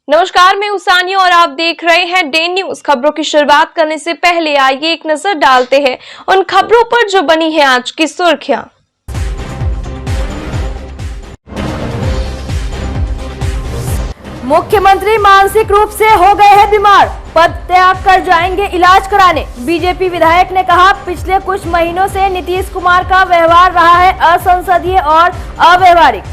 नमस्कार, मैं उसानी और आप देख रहे हैं डे न्यूज। खबरों की शुरुआत करने से पहले आइए एक नजर डालते हैं उन खबरों पर जो बनी है आज की सुर्खियां। मुख्यमंत्री मानसिक रूप से हो गए हैं बीमार, पद त्याग कर जाएंगे इलाज कराने। बीजेपी विधायक ने कहा, पिछले कुछ महीनों से नीतीश कुमार का व्यवहार रहा है असंसदीय और अव्यवहारिक।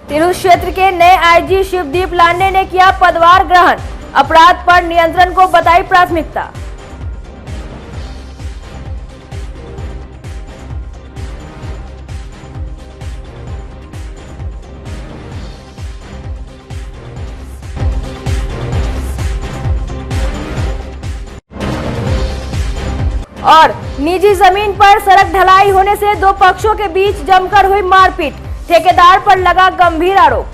तिरहुत क्षेत्र के नए आईजी शिवदीप लांडे ने किया पदभार ग्रहण, अपराध पर नियंत्रण को बताई प्राथमिकता। और निजी जमीन पर सड़क ढलाई होने से दो पक्षों के बीच जमकर हुई मारपीट, ठेकेदार पर लगा गंभीर आरोप।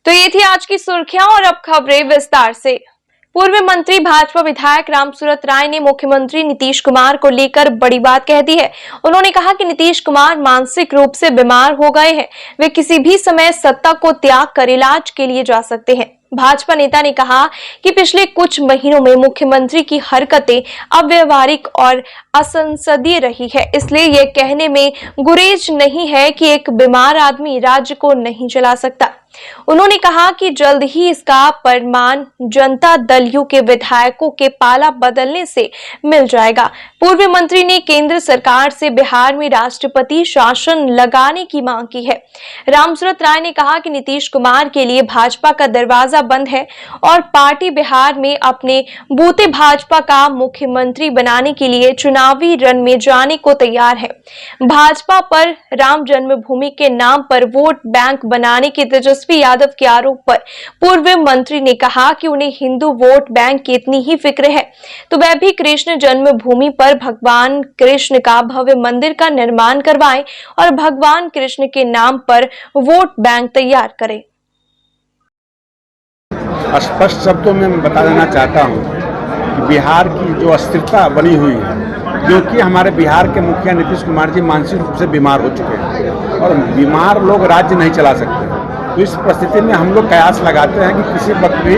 तो ये थी आज की सुर्खियां और अब खबरें विस्तार से। पूर्व मंत्री भाजपा विधायक रामसूरत राय ने मुख्यमंत्री नीतीश कुमार को लेकर बड़ी बात कह दी है। उन्होंने कहा कि नीतीश कुमार मानसिक रूप से बीमार हो गए हैं, वे किसी भी समय सत्ता को त्याग कर इलाज के लिए जा सकते हैं। भाजपा नेता ने कहा कि पिछले कुछ महीनों में मुख्यमंत्री की हरकतें अव्यवहारिक और असंसदीय रही है, इसलिए यह कहने में गुरेज नहीं है कि एक बीमार आदमी राज्य को नहीं चला सकता। उन्होंने कहा कि जल्द ही इसका प्रमाण जनता दल यू के विधायकों के पाला बदलने से मिल जाएगा। पूर्व मंत्री ने केंद्र सरकार से बिहार में राष्ट्रपति शासन लगाने की मांग की है। रामसूरत राय ने कहा कि नीतीश कुमार के लिए भाजपा का दरवाजा बंद है और पार्टी बिहार में अपने बूते भाजपा का मुख्यमंत्री बनाने के लिए चुनावी रण में जाने को तैयार है। भाजपा पर राम जन्मभूमि के नाम पर वोट बैंक बनाने के तेजस्वी यादव के आरोप पर पूर्व मंत्री ने कहा कि उन्हें हिंदू वोट बैंक की इतनी ही फिक्र है तो वह भी कृष्ण जन्मभूमि पर भगवान कृष्ण का भव्य मंदिर का निर्माण करवाएं और भगवान कृष्ण के नाम पर वोट बैंक तैयार करें। स्पष्ट शब्दों में मैं बता देना चाहता हूं कि बिहार की जो अस्थिरता बनी हुई है, क्योंकि हमारे बिहार के मुखिया नीतीश कुमार जी मानसिक रूप से बीमार हो चुके हैं और बीमार लोग राज्य नहीं चला सकते। तो इस परिस्थिति में हम लोग कयास लगाते हैं कि किसी वक्त भी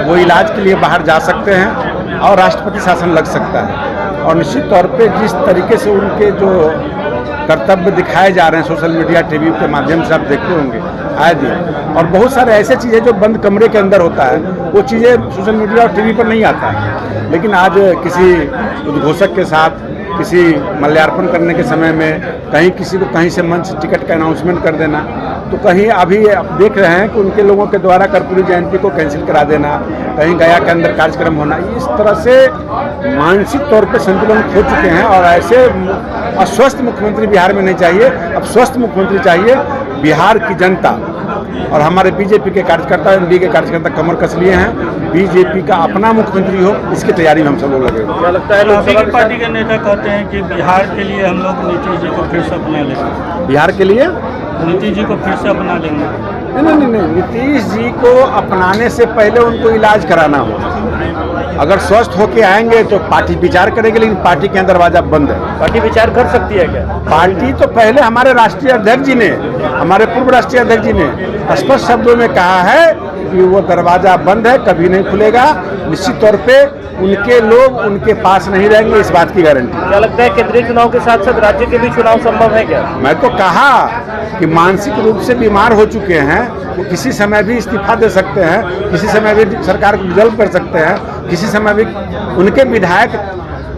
वो इलाज के लिए बाहर जा सकते हैं और राष्ट्रपति शासन लग सकता है। और निश्चित तौर पे जिस तरीके से उनके जो कर्तव्य दिखाए जा रहे हैं सोशल मीडिया टीवी के माध्यम से आप देखते होंगे आए दिन, और बहुत सारे ऐसे चीज़ें जो बंद कमरे के अंदर होता है वो चीज़ें सोशल मीडिया और टीवी पर नहीं आता है। लेकिन आज किसी उद्घोषक के साथ किसी मल्यार्पण करने के समय में कहीं किसी को कहीं से मंच टिकट का अनाउंसमेंट कर देना, तो कहीं अभी आप देख रहे हैं कि उनके लोगों के द्वारा कर्पूरी जयंती को कैंसिल करा देना, कहीं गया के अंदर कार्यक्रम होना, इस तरह से मानसिक तौर पे संतुलन खो चुके हैं। और ऐसे अस्वस्थ मुख्यमंत्री बिहार में नहीं चाहिए, अब स्वस्थ मुख्यमंत्री चाहिए। बिहार की जनता और हमारे बीजेपी के कार्यकर्ता एनडीए के कार्यकर्ता कमर कस लिए हैं, बीजेपी का अपना मुख्यमंत्री हो, इसकी तैयारी में हम सब लोग लगे। क्या लगता है लोकसभा पार्टी के नेता कहते हैं कि बिहार के लिए हम लोग नीतीश जी को फिर से अपना लेंगे, बिहार के लिए नीतीश जी को फिर से अपना लेंगे? नहीं, नीतीश जी को अपनाने से पहले उनको इलाज कराना होगा। अगर स्वस्थ होके आएंगे तो पार्टी विचार करेगी, लेकिन पार्टी के अंदर दरवाजा बंद है। पार्टी विचार कर सकती है क्या? पार्टी तो पहले हमारे राष्ट्रीय अध्यक्ष जी ने, हमारे पूर्व राष्ट्रीय अध्यक्ष जी ने स्पष्ट शब्दों में कहा है कि वो दरवाजा बंद है, कभी नहीं खुलेगा। निश्चित तौर पे उनके लोग उनके पास नहीं रहेंगे, इस बात की गारंटी। क्या लगता है केंद्रीय चुनाव के साथ साथ राज्य के भी चुनाव संभव है क्या? मैं तो कहा कि मानसिक रूप से बीमार हो चुके हैं, वो किसी समय भी इस्तीफा दे सकते हैं, किसी समय भी सरकार को डिजल्व कर सकते हैं, किसी समय भी उनके विधायक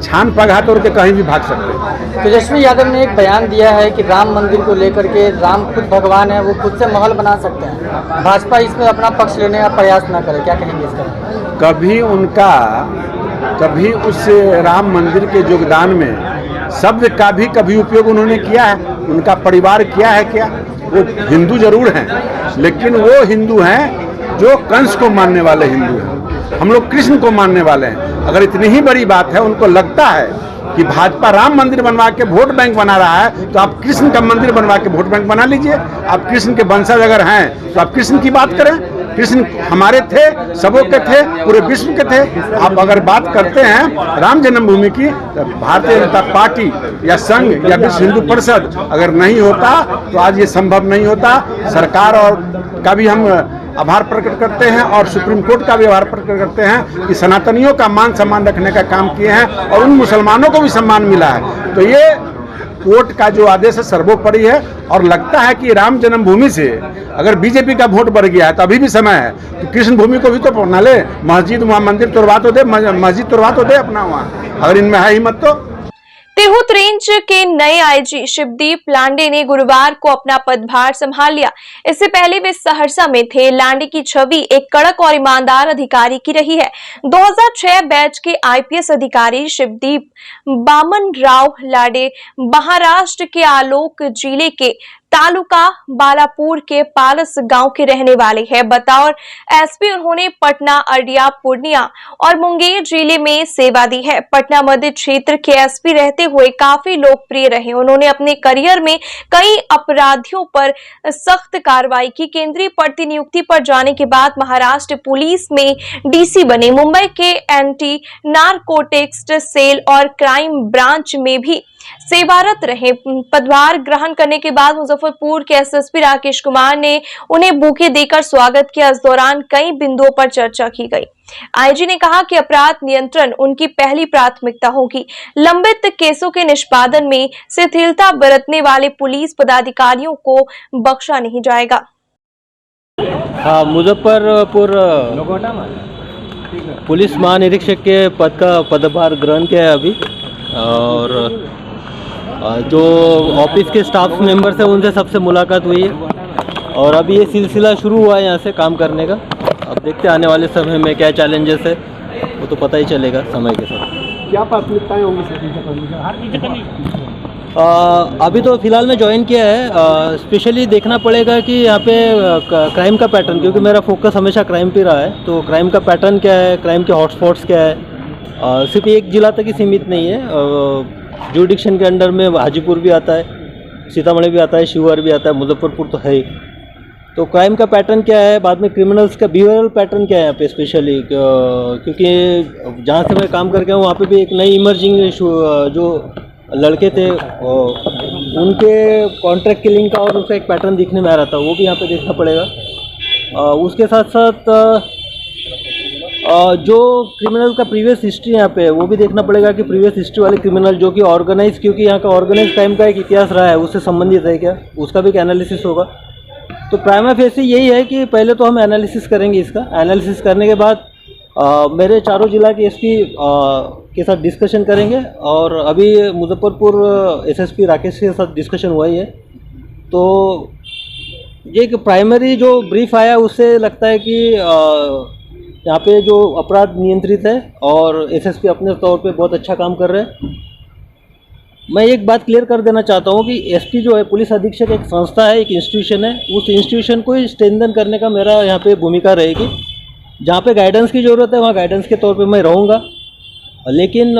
छान पगहा तोड़ के कहीं भी भाग सकते हैं। तेजस्वी यादव ने एक बयान दिया है कि राम मंदिर को लेकर के राम खुद भगवान है, वो खुद से महल बना सकते हैं, भाजपा इसमें अपना पक्ष लेने का प्रयास न करे, क्या कहेंगे इसका? कभी उस राम मंदिर के योगदान में शब्द का भी कभी उपयोग उन्होंने किया है? उनका परिवार किया है क्या? वो हिंदू जरूर हैं, लेकिन वो हिंदू हैं जो कंस को मानने वाले हिंदू हैं। हम लोग कृष्ण को मानने वाले हैं। अगर इतनी ही बड़ी बात है, उनको लगता है कि भाजपा राम मंदिर बनवा के वोट बैंक बना रहा है, तो आप कृष्ण का मंदिर बनवा के वोट बैंक बना लीजिए। आप कृष्ण के वंशज अगर हैं तो आप कृष्ण की बात करें। कृष्ण हमारे थे, सबों के थे, पूरे विश्व के थे। आप अगर बात करते हैं राम जन्मभूमि की, तो भारतीय जनता पार्टी या संघ या विश्व हिंदू परिषद अगर नहीं होता तो आज ये संभव नहीं होता। सरकार और का भी हम आभार प्रकट करते हैं और सुप्रीम कोर्ट का भी आभार प्रकट करते हैं कि सनातनियों का मान सम्मान रखने का काम किए हैं और उन मुसलमानों को भी सम्मान मिला है। तो ये कोर्ट का जो आदेश है सर्वोपरि है। और लगता है कि राम जन्मभूमि से अगर बीजेपी का वोट बढ़ गया है तो अभी भी समय है, तो कृष्ण भूमि को भी तो बना ले, मस्जिद वहाँ मंदिर तोड़वा तो दे, मस्जिद तोड़वा तो दे अपना वहाँ, अगर इनमें है हिम्मत तो। तिरहुत रेंज के नए आईजी शिवदीप लांडे ने गुरुवार को अपना पदभार संभाल लिया। इससे पहले वे सहरसा में थे। लांडे की छवि एक कड़क और ईमानदार अधिकारी की रही है। 2006 बैच के आईपीएस अधिकारी शिवदीप बामन राव लांडे महाराष्ट्र के आलोक जिले के तालुका बालापुर के पालस गांव के रहने वाले हैं। बतौर एसपी उन्होंने पटना, अररिया, पूर्णिया और मुंगेर जिले में सेवा दी है। पटना मध्य क्षेत्र के एसपी रहते हुए काफी लोकप्रिय रहे। उन्होंने अपने करियर में कई अपराधियों पर सख्त कार्रवाई की। केंद्रीय प्रतिनियुक्ति पर जाने के बाद महाराष्ट्र पुलिस में डीसी बने। मुंबई के एंटी नारकोटिक्स सेल और क्राइम ब्रांच में भी सेवारत रहे। पदभार ग्रहण करने के बाद मुजफ्फरपुर के एसएसपी राकेश कुमार ने उन्हें बुके देकर स्वागत किया। इस दौरान कई बिंदुओं पर चर्चा की गई। आईजी ने कहा कि अपराध नियंत्रण उनकी पहली प्राथमिकता होगी। लंबित केसों के निष्पादन में शिथिलता बरतने वाले पुलिस पदाधिकारियों को बख्शा नहीं जाएगा। मुजफ्फरपुर पुलिस महानिरीक्षक के पद का पदभार ग्रहण किया है अभी, और जो ऑफिस के स्टाफ मेंबर्स हैं उनसे सबसे मुलाकात हुई है और अभी ये सिलसिला शुरू हुआ है यहाँ से काम करने का। अब देखते हैं आने वाले समय में क्या चैलेंजेस है, वो तो पता ही चलेगा समय के साथ। क्या प्राथमिकताएं होंगी सर? अभी तो फिलहाल मैं ज्वाइन किया है। स्पेशली देखना पड़ेगा कि यहाँ पे क्राइम का पैटर्न, क्योंकि मेरा फोकस हमेशा क्राइम पे रहा है, तो क्राइम का पैटर्न क्या है, क्राइम के हॉटस्पॉट्स क्या है। सिर्फ एक जिला तक ही सीमित नहीं है। जुडिक्शन के अंडर में हाजीपुर भी आता है, सीतामढ़ी भी आता है, शिवहर भी आता है, मुजफ्फरपुर तो है ही। तो क्राइम का पैटर्न क्या है, बाद में क्रिमिनल्स का बिहेवियरल पैटर्न क्या है यहाँ पे स्पेशली, क्योंकि जहाँ से मैं काम करके हूँ वहाँ पे भी एक नई इमर्जिंग जो लड़के थे उनके कॉन्ट्रैक्ट किलिंग का और उसका एक पैटर्न दिखने में आ रहा था, वो भी यहाँ पे देखना पड़ेगा। उसके साथ साथ जो क्रिमिनल का प्रीवियस हिस्ट्री यहाँ पे है वो भी देखना पड़ेगा कि प्रीवियस हिस्ट्री वाले क्रिमिनल जो कि ऑर्गेनाइज, क्योंकि यहाँ का ऑर्गेनाइज क्राइम का एक इतिहास रहा है, उससे संबंधित है क्या, उसका भी एक एनालिसिस होगा। तो प्राइमा फेसी यही है कि पहले तो हम एनालिसिस करेंगे। इसका एनालिसिस करने के बाद मेरे चारों जिला के एसपी के साथ डिस्कशन करेंगे और अभी मुजफ्फरपुर एसएसपी राकेश के साथ डिस्कशन हुआ ही है। तो ये एक प्राइमरी जो ब्रीफ आया उससे लगता है कि यहाँ पे जो अपराध नियंत्रित है और एसएसपी अपने तौर पे बहुत अच्छा काम कर रहे हैं। मैं एक बात क्लियर कर देना चाहता हूँ कि एसपी जो है, पुलिस अधीक्षक, एक संस्था है, एक इंस्टीट्यूशन है। उस इंस्टीट्यूशन को स्ट्रेंथन करने का मेरा यहाँ पे भूमिका रहेगी। जहाँ पे गाइडेंस की ज़रूरत है वहाँ गाइडेंस के तौर पे मैं रहूँगा, लेकिन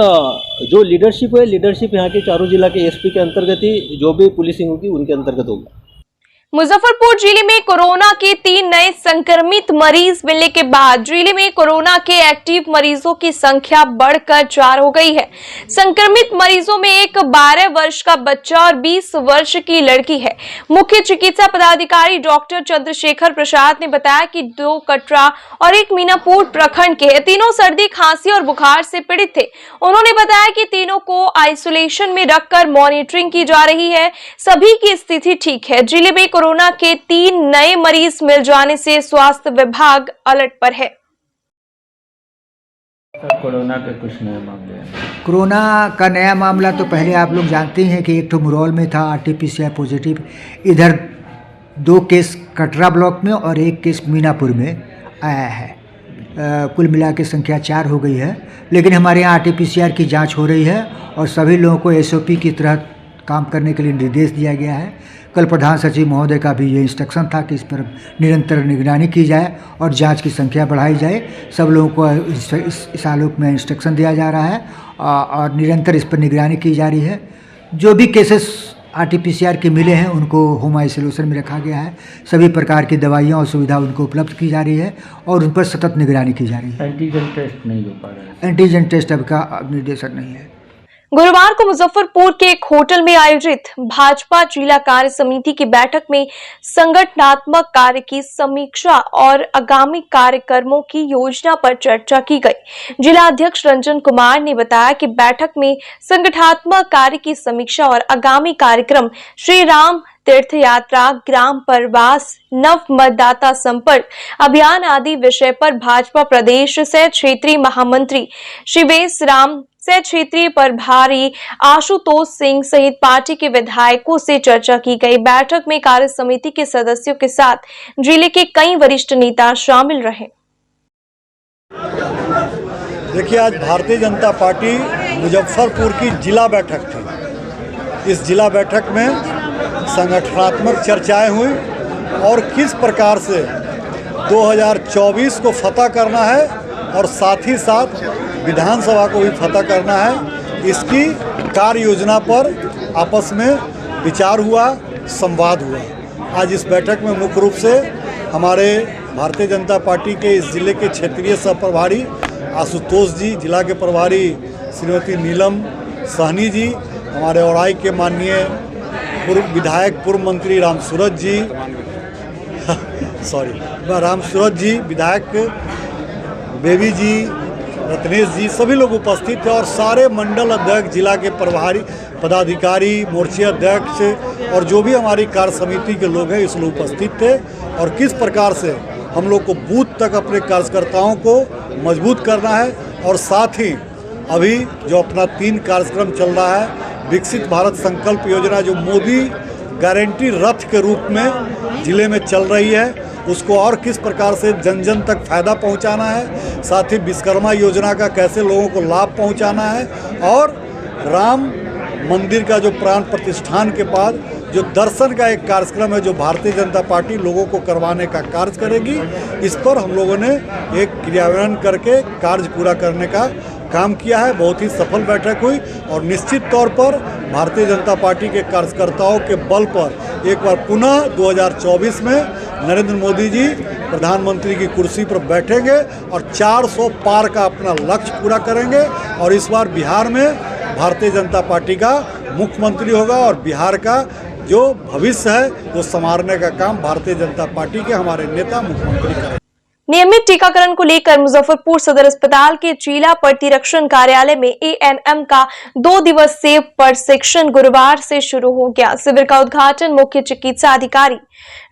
जो लीडरशिप है, लीडरशिप यहाँ के चारों जिला के एसपी के अंतर्गत ही जो भी पुलिसिंग होगी उनके अंतर्गत होगी। मुजफ्फरपुर जिले में कोरोना के 3 नए संक्रमित मरीज मिलने के बाद जिले में कोरोना के एक्टिव मरीजों की संख्या बढ़कर 4 हो गई है। संक्रमित मरीजों में एक 12 वर्ष का बच्चा और 20 वर्ष की लड़की है। मुख्य चिकित्सा पदाधिकारी डॉक्टर चंद्रशेखर प्रसाद ने बताया कि 2 कटरा और 1 मीनापुर प्रखंड के तीनों सर्दी, खांसी और बुखार से पीड़ित थे। उन्होंने बताया कि तीनों को आइसोलेशन में रखकर मॉनिटरिंग की जा रही है। सभी की स्थिति ठीक है। जिले में कोरोना के 3 नए मरीज मिल जाने से स्वास्थ्य विभाग अलर्ट पर है। कोरोना के कुछ नए मामले हैं। कोरोना का नया मामला तो पहले आप लोग जानते हैं कि एक तो मुरौल में था आरटीपीसीआर पॉजिटिव, इधर 2 केस कटरा ब्लॉक में और 1 केस मीनापुर में आया है। कुल मिला के संख्या 4 हो गई है। लेकिन हमारे यहाँ आरटीपीसीआर की जांच हो रही है और सभी लोगों को एसओपी की तरह काम करने के लिए निर्देश दिया गया है। कल प्रधान सचिव महोदय का भी ये इंस्ट्रक्शन था कि इस पर निरंतर निगरानी की जाए और जांच की संख्या बढ़ाई जाए। सब लोगों को इस आलोक में इंस्ट्रक्शन दिया जा रहा है और निरंतर इस पर निगरानी की जा रही है। जो भी केसेस RT-PCR के मिले हैं उनको होम आइसोलेशन में रखा गया है। सभी प्रकार की दवाइयाँ और सुविधा उनको उपलब्ध की जा रही है और उन पर सतत निगरानी की जा रही है। एंटीजन टेस्ट नहीं हो पा रहा है। एंटीजन टेस्ट अब का निर्देशन नहीं है। गुरुवार को मुजफ्फरपुर के एक होटल में आयोजित भाजपा जिला कार्य समिति की बैठक में संगठनात्मक कार्य की समीक्षा और आगामी कार्यक्रमों की योजना पर चर्चा की गई। जिला अध्यक्ष रंजन कुमार ने बताया कि बैठक में संगठनात्मक कार्य की समीक्षा और आगामी कार्यक्रम श्री राम तीर्थ यात्रा, ग्राम प्रवास, नव मतदाता संपर्क अभियान आदि विषय पर भाजपा प्रदेश से क्षेत्रीय महामंत्री शिवेश राम से क्षेत्रीय प्रभारी आशुतोष सिंह सहित पार्टी के विधायकों से चर्चा की गई। बैठक में कार्य समिति के सदस्यों के साथ जिले के कई वरिष्ठ नेता शामिल रहे। देखिए, आज भारतीय जनता पार्टी मुजफ्फरपुर की जिला बैठक थी। इस जिला बैठक में संगठनात्मक चर्चाएं हुई और किस प्रकार से 2024 को फतह करना है और साथ ही साथ विधानसभा को भी फतह करना है, इसकी कार्य योजना पर आपस में विचार हुआ, संवाद हुआ। आज इस बैठक में मुख्य रूप से हमारे भारतीय जनता पार्टी के इस जिले के क्षेत्रीय सह प्रभारी आशुतोष जी, जिला के प्रभारी श्रीमती नीलम सहनी जी, हमारे औराई के माननीय पूर्व विधायक पूर्व मंत्री रामसूरत जी रामसूरत जी, विधायक बेबी जी, रत्नेश जी, सभी लोग उपस्थित थे और सारे मंडल अध्यक्ष, जिला के प्रभारी पदाधिकारी, मोर्चे अध्यक्ष और जो भी हमारी कार्य समिति के लोग हैं इस लोग उपस्थित थे। और किस प्रकार से हम लोग को बूथ तक अपने कार्यकर्ताओं को मजबूत करना है और साथ ही अभी जो अपना 3 कार्यक्रम चल रहा है, विकसित भारत संकल्प योजना जो मोदी गारंटी रथ के रूप में जिले में चल रही है, उसको और किस प्रकार से जन जन तक फायदा पहुंचाना है, साथ ही विश्वकर्मा योजना का कैसे लोगों को लाभ पहुंचाना है और राम मंदिर का जो प्राण प्रतिष्ठान के बाद जो दर्शन का एक कार्यक्रम है जो भारतीय जनता पार्टी लोगों को करवाने का कार्य करेगी, इस पर हम लोगों ने एक क्रियान्वयन करके कार्य पूरा करने का काम किया है। बहुत ही सफल बैठक हुई और निश्चित तौर पर भारतीय जनता पार्टी के कार्यकर्ताओं के बल पर एक बार पुनः 2024 में नरेंद्र मोदी जी प्रधानमंत्री की कुर्सी पर बैठेंगे और 400 पार का अपना लक्ष्य पूरा करेंगे और इस बार बिहार में भारतीय जनता पार्टी का मुख्यमंत्री होगा और बिहार का जो भविष्य है वो संवारने का काम भारतीय जनता पार्टी के हमारे नेता मुख्यमंत्री करेंगे। नियमित टीकाकरण को लेकर मुजफ्फरपुर सदर अस्पताल के जिला प्रतिरक्षण कार्यालय में ANM का 2 दिवसीय प्रशिक्षण गुरुवार से शुरू हो गया। शिविर का उद्घाटन मुख्य चिकित्सा अधिकारी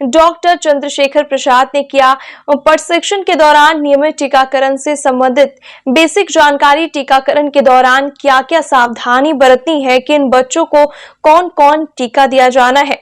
डॉक्टर चंद्रशेखर प्रसाद ने किया। प्रशिक्षण के दौरान नियमित टीकाकरण से संबंधित बेसिक जानकारी, टीकाकरण के दौरान क्या क्या सावधानी बरतनी है, किन बच्चों को कौन कौन टीका दिया जाना है,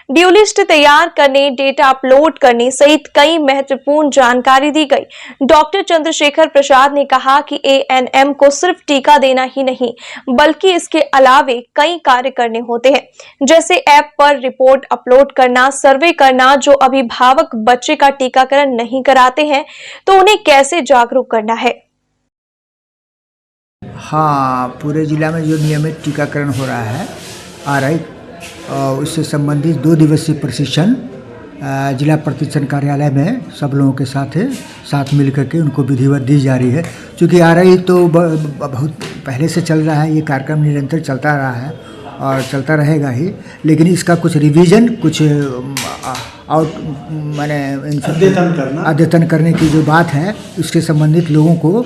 ड्यू लिस्ट तैयार करने, डेटा अपलोड करने सहित कई महत्वपूर्ण जानकारी दी गई। डॉक्टर चंद्रशेखर प्रसाद ने कहा कि ANM को सिर्फ टीका देना ही नहीं बल्कि इसके अलावे कई कार्य करने होते हैं, जैसे ऐप पर रिपोर्ट अपलोड करना, सर्वे करना। जो अभिभावक बच्चे का टीकाकरण नहीं कराते हैं तो उन्हें कैसे जागरूक करना है। हाँ, पूरे जिला में जो नियमित टीकाकरण हो रहा है उससे संबंधित 2 दिवसीय प्रशिक्षण जिला प्रतिरक्षण कार्यालय में सब लोगों के साथ मिल करके उनको विधिवत दी जा रही है। क्योंकि तो बहुत पहले से चल रहा है, ये कार्यक्रम निरंतर चलता रहा है और चलता रहेगा ही, लेकिन इसका कुछ रिवीजन, कुछ अद्यतन करने की जो बात है उसके संबंधित लोगों को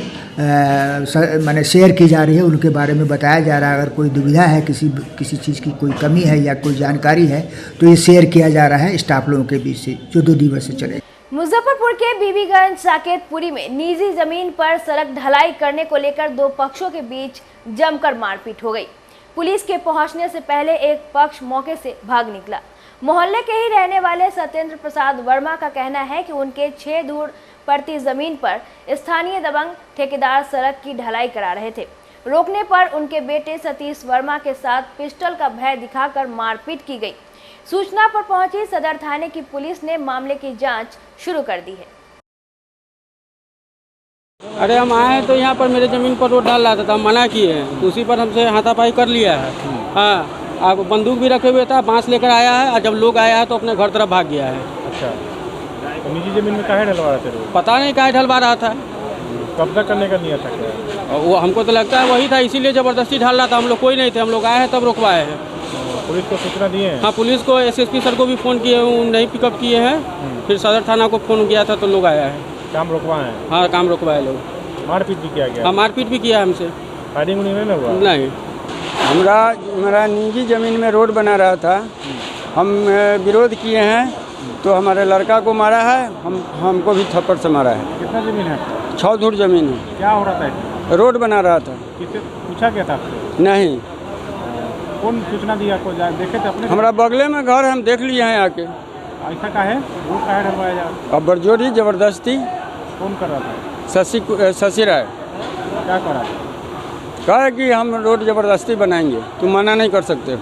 शेयर की जा रही है, उनके बारे में बताया जा रहा है। अगर कोई दुविधा है, किसी चीज़ की कोई कमी है या कोई जानकारी है तो ये शेयर किया जा रहा है स्टाफ लोगों के बीच से, जो 2 दिवस से चलेगा। मुजफ्फरपुर के बीबीगंज साकेतपुरी में निजी जमीन पर सड़क ढलाई करने को लेकर 2 पक्षों के बीच जमकर मारपीट हो गई। पुलिस के पहुंचने से पहले एक पक्ष मौके से भाग निकला। मोहल्ले के ही रहने वाले सत्येंद्र प्रसाद वर्मा का कहना है कि उनके 6 दूर पड़ती जमीन पर स्थानीय दबंग ठेकेदार सड़क की ढलाई करा रहे थे। रोकने पर उनके बेटे सतीश वर्मा के साथ पिस्टल का भय दिखाकर मारपीट की गई। सूचना पर पहुंची सदर थाने की पुलिस ने मामले की जांच शुरू कर दी है। अरे हम आए तो यहाँ पर मेरे ज़मीन पर रोड डाल रहा था, हम मना किए हैं तो उसी पर हमसे हाथापाई कर लिया है। हाँ, अब बंदूक भी रखे हुए था, बांस लेकर आया है और जब लोग आया है तो अपने घर तरफ भाग गया है। अच्छा, तो निजी ज़मीन में काहे डलवा रहे थे? पता नहीं काहे ढलवा रहा था। कब्जा करने का नियत था क्या? वो हमको तो लगता है वही था, इसीलिए ज़बरदस्ती ढाल रहा था। हम लोग कोई नहीं थे, हम लोग आए हैं तब रुकवाए हैं। पुलिस को सूचना दिए हैं? हाँ, पुलिस को एसएसपी सर को भी फ़ोन किए, वो नहीं पिकअप किए हैं। फिर सदर थाना को फ़ोन किया था तो लोग आया है। काम रुकवाए हैं? हाँ, काम रुकवाए लोग। मारपीट भी किया गया? हाँ, मारपीट भी किया हमसे। फायरिंग नहीं ना हुआ? नहीं। हमारा निजी ज़मीन में रोड बना रहा था, हम विरोध किए हैं तो हमारे लड़का को मारा है, हमको भी थप्पड़ से मारा है। कितना ज़मीन है? 6 धुर ज़मीन है। क्या हो रहा था? रोड बना रहा था। किससे पूछा गया था आपसे? नहीं। कौन सूचना दिया आपको? देखे थे अपने? हमारा बगले में घर, हम देख लिए हैं आके। ऐसा का है? रोड का है डलवाया जा? अब बरजोरी ज़बरदस्ती। कौन कर रहा था? शशि राय। क्या करा? कहा कि हम रोड ज़बरदस्ती बनाएंगे, तुम मना नहीं कर सकते हो।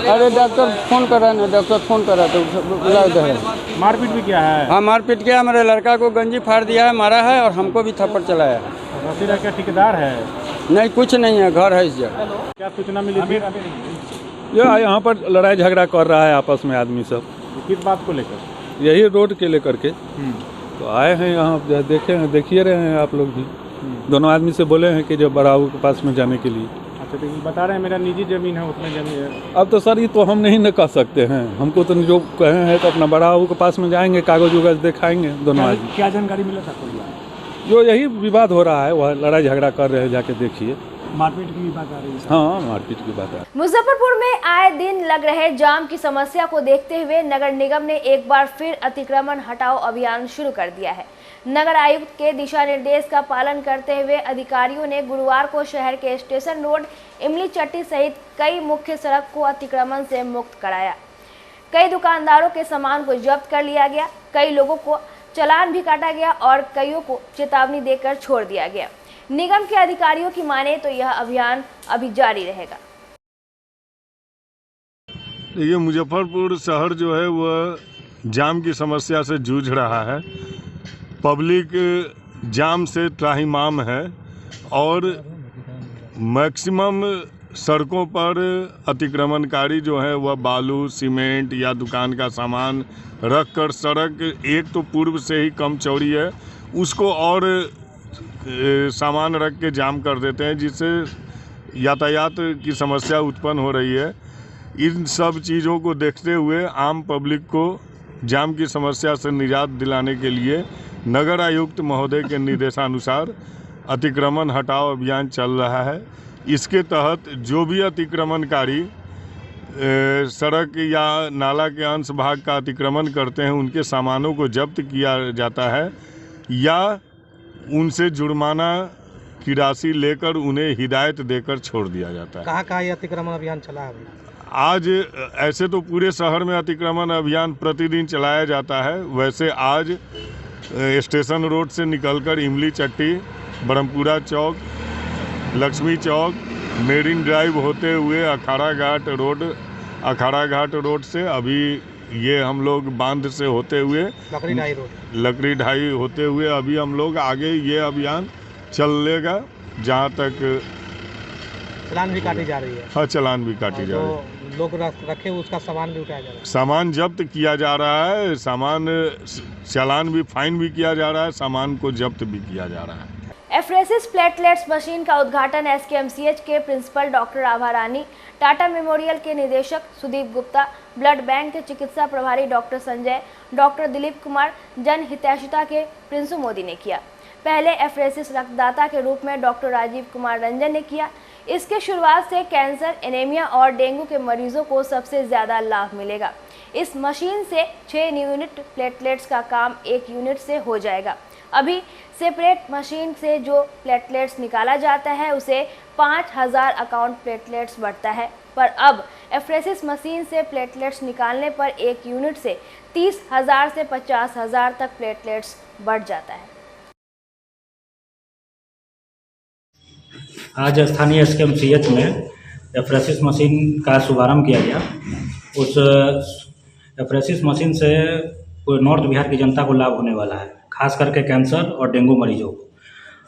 अरे डॉक्टर फ़ोन कर रहा है, डॉक्टर फ़ोन कर रहा था, बुला इधर है। मारपीट भी किया है? हाँ, मारपीट किया, हमारे लड़का को गंजी फाड़ दिया है, मारा है और हमको भी थप्पड़ चलाया। शशि राय क्या ठेकेदार है? नहीं, कुछ नहीं है, घर है इस जगह। क्या सूचना मिली थी? यहाँ पर लड़ाई झगड़ा कर रहा है आपस में आदमी सब। किस बात को लेकर? यही रोड के लेकर के तो आए हैं यहाँ, देखिए रहे हैं आप लोग भी। दोनों आदमी से बोले हैं कि जो बड़ाऊ के पास में जाने के लिए। अच्छा, तो बता रहे हैं मेरा निजी ज़मीन है, उसमें ज़मीन है। अब तो सर ये तो हम नहीं न कह सकते हैं, हमको तो जो कहे हैं तो अपना बड़ाऊ के पास में जाएंगे, कागज उगज दिखाएंगे दोनों आदमी। क्या जानकारी मिला था? जो यही विवाद हो रहा है, वह लड़ाई झगड़ा कर रहे हैं, जाके देखिए। मारपीट की बात आ रही है? हाँ, मारपीट की बात आ रही है। मुजफ्फरपुर में आए दिन लग रहे जाम की समस्या को देखते हुए नगर निगम ने एक बार फिर अतिक्रमण हटाओ अभियान शुरू कर दिया है। नगर आयुक्त के दिशा निर्देश का पालन करते हुए अधिकारियों ने गुरुवार को शहर के स्टेशन रोड, इमली चट्टी सहित कई मुख्य सड़क को अतिक्रमण से मुक्त कराया। कई दुकानदारों के सामान को जब्त कर लिया गया, कई लोगों को चालान भी काटा गया और कईयों को चेतावनी देकर छोड़ दिया गया। निगम के अधिकारियों की माने तो यह अभियान अभी जारी रहेगा। ये मुजफ्फरपुर शहर जो है वह जाम की समस्या से जूझ रहा है। पब्लिक जाम से त्राहिमाम है और मैक्सिमम सड़कों पर अतिक्रमणकारी जो है वह बालू, सीमेंट या दुकान का सामान रख कर, सड़क एक तो पूर्व से ही कम चौड़ी है, उसको और सामान रख के जाम कर देते हैं, जिससे यातायात की समस्या उत्पन्न हो रही है। इन सब चीज़ों को देखते हुए आम पब्लिक को जाम की समस्या से निजात दिलाने के लिए नगर आयुक्त महोदय के निर्देशानुसार अतिक्रमण हटाओ अभियान चल रहा है। इसके तहत जो भी अतिक्रमणकारी सड़क या नाला के अंश भाग का अतिक्रमण करते हैं, उनके सामानों को जब्त किया जाता है या उनसे जुर्माना की राशि लेकर उन्हें हिदायत देकर छोड़ दिया जाता है। कहाँ ये अतिक्रमण अभियान चला है? आज ऐसे तो पूरे शहर में अतिक्रमण अभियान प्रतिदिन चलाया जाता है, वैसे आज स्टेशन रोड से निकलकर इमली चट्टी, ब्रह्मपुरा चौक, लक्ष्मी चौक, मेरिन ड्राइव होते हुए अखाड़ा घाट रोड से अभी ये हम लोग बांध से होते हुए लकड़ी ढाई होते हुए अभी हम लोग आगे ये अभियान चलेगा जहाँ तक चालान भी काटी जा रही है। हाँ, चालान भी काटी जा रही है। लोग रखे उसका सामान भी उठाया जा रहा है, सामान जब्त किया जा रहा है, चालान भी, फाइन भी किया जा रहा है, सामान को जब्त भी किया जा रहा है। एफरेसिस प्लेटलेट्स मशीन का उद्घाटन एसकेएमसीएच के प्रिंसिपल डॉक्टर आभा रानी, टाटा मेमोरियल के निदेशक सुदीप गुप्ता, ब्लड बैंक के चिकित्सा प्रभारी डॉक्टर संजय, डॉक्टर दिलीप कुमार, जन हितैषिता के प्रिंसु मोदी ने किया। पहले एफरेसिस रक्तदाता के रूप में डॉक्टर राजीव कुमार रंजन ने किया। इसके शुरुआत से कैंसर, एनीमिया और डेंगू के मरीजों को सबसे ज़्यादा लाभ मिलेगा। इस मशीन से 6 यूनिट प्लेटलेट्स का काम 1 यूनिट से हो जाएगा। अभी सेपरेट मशीन से जो प्लेटलेट्स निकाला जाता है उसे 5000 अकाउंट प्लेटलेट्स बढ़ता है, पर अब एफरेसिस मशीन से प्लेटलेट्स निकालने पर 1 यूनिट से 30,000 से 50,000 तक प्लेटलेट्स बढ़ जाता है। आज स्थानीय SKMCH में एफरेसिस मशीन का शुभारंभ किया गया। उस एफरेसिस मशीन से पूरे नॉर्थ बिहार की जनता को लाभ होने वाला है, खास करके कैंसर और डेंगू मरीजों को।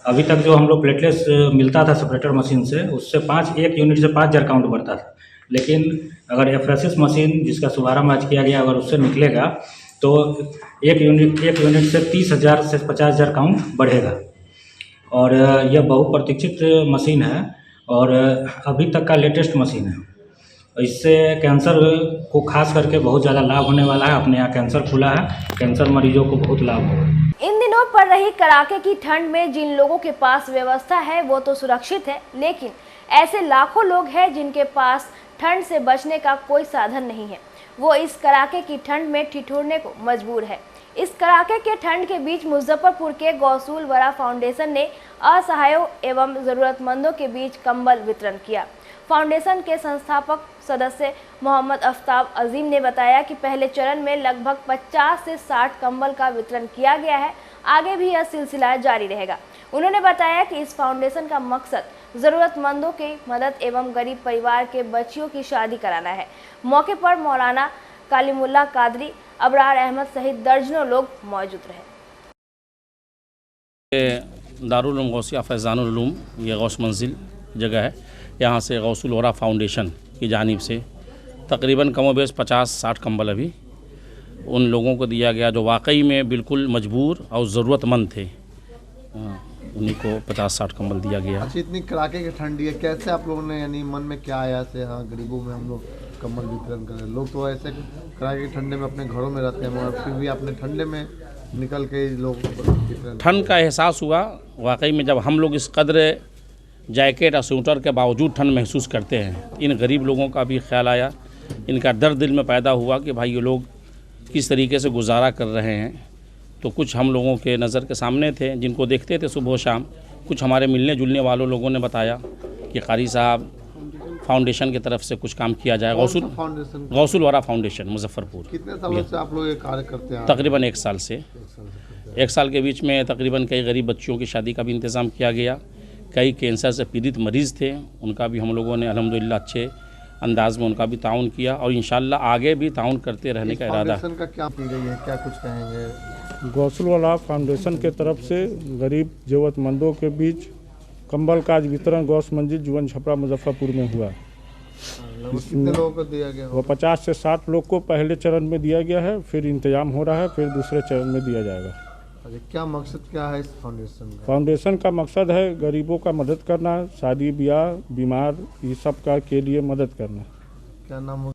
अभी तक जो हम लोग प्लेटलेट्स मिलता था सेपरेटर मशीन से, उससे एक यूनिट से 5,000 काउंट बढ़ता था। लेकिन अगर एफरेसिस मशीन जिसका शुभारंभ आज किया गया, अगर उससे निकलेगा तो एक यूनिट से 30,000 से 50,000 काउंट बढ़ेगा। और यह बहुप्रतीक्षित मशीन है और अभी तक का लेटेस्ट मशीन है। इससे कैंसर को खास करके बहुत ज़्यादा लाभ होने वाला है। अपने यहाँ कैंसर खुला है, कैंसर मरीजों को बहुत लाभ होगा। इन दिनों पड़ रही कड़ाके की ठंड में जिन लोगों के पास व्यवस्था है वो तो सुरक्षित है, लेकिन ऐसे लाखों लोग हैं जिनके पास ठंड से बचने का कोई साधन नहीं है। वो इस कड़ाके की ठंड में ठिठुरने को मजबूर है। इस कड़ाके के ठंड के बीच मुजफ्फरपुर के गौसूल वरा फाउंडेशन ने असहायों एवं जरूरतमंदों के बीच कंबल वितरण किया। फाउंडेशन के संस्थापक सदस्य मोहम्मद आफ्ताब अजीम ने बताया कि पहले चरण में लगभग 50 से 60 कंबल का वितरण किया गया है। आगे भी यह सिलसिला जारी रहेगा। उन्होंने बताया कि इस फाउंडेशन का मकसद जरूरतमंदों की मदद एवं गरीब परिवार के बच्चियों की शादी कराना है। मौके पर मौलाना कालिमुल्ला कादरी, अबरार अहमद सहित दर्जनों लोग मौजूद रहे। दारुल उलूम गौसिया फैज़ानुल उलूम ये गौस मंजिल जगह है। यहाँ से गौसुल वरा फाउंडेशन की जानिब से तकरीबन कमोबेश 50-60 कंबल अभी उन लोगों को दिया गया जो वाकई में बिल्कुल मजबूर और ज़रूरतमंद थे। उन्हीं को 50-60 कंबल दिया गया। अच्छा, इतनी कड़ाके की ठंडी है, कैसे आप लोगों ने यानी मन में क्या आया से हाँ गरीबों में हम लोग कंबल वितरण करें? लोग तो ऐसे कड़ाके की ठंडे में अपने घरों में रहते हैं, मगर फिर भी अपने ठंडे में निकल के लोग ठंड का एहसास हुआ। वाकई में जब हम लोग इस कदर जैकेट और स्वेटर के बावजूद ठंड महसूस करते हैं, इन गरीब लोगों का भी ख्याल आया। इनका दर्द दिल में पैदा हुआ कि भाई ये लोग किस तरीके से गुजारा कर रहे हैं। तो कुछ हम लोगों के नज़र के सामने थे, जिनको देखते थे सुबह शाम। कुछ हमारे मिलने जुलने वालों लोगों ने बताया कि कारी साहब फाउंडेशन की तरफ से कुछ काम किया जाए। गौसुल वरा फाउंडेशन मुजफ्फरपुर। कितने सालों से आप लोग ये कार्य करते हैं? तकरीबन 1 साल से। 1 साल के बीच में तकरीबन कई गरीब बच्चियों की शादी का भी इंतज़ाम किया गया। कई कैंसर से पीड़ित मरीज़ थे, उनका भी हम लोगों ने अल्हम्दुलिल्लाह अच्छे अंदाज में उनका भी ताउन किया और इंशाल्लाह आगे भी ताउन करते रहने का इरादा है। का क्या की गई है, क्या कुछ कहेंगे? गौसुल वाला फाउंडेशन के तरफ से गरीब ज़रूरतमंदों के बीच कंबल का वितरण गौस मंजिल जुवन छपरा मुजफ्फरपुर में हुआ। कितने लोगों को दिया गया? वो 50 से 60 लोग को पहले चरण में दिया गया है, फिर इंतजाम हो रहा है, फिर दूसरे चरण में दिया जाएगा। क्या मकसद क्या है इस फाउंडेशन का? फाउंडेशन का मकसद है गरीबों का मदद करना, शादी ब्याह, बीमार, ये सब का के लिए मदद करना। क्या नाम हो?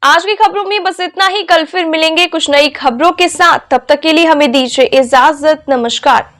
आज की खबरों में बस इतना ही। कल फिर मिलेंगे कुछ नई खबरों के साथ। तब तक के लिए हमें दीजिए इजाजत। नमस्कार।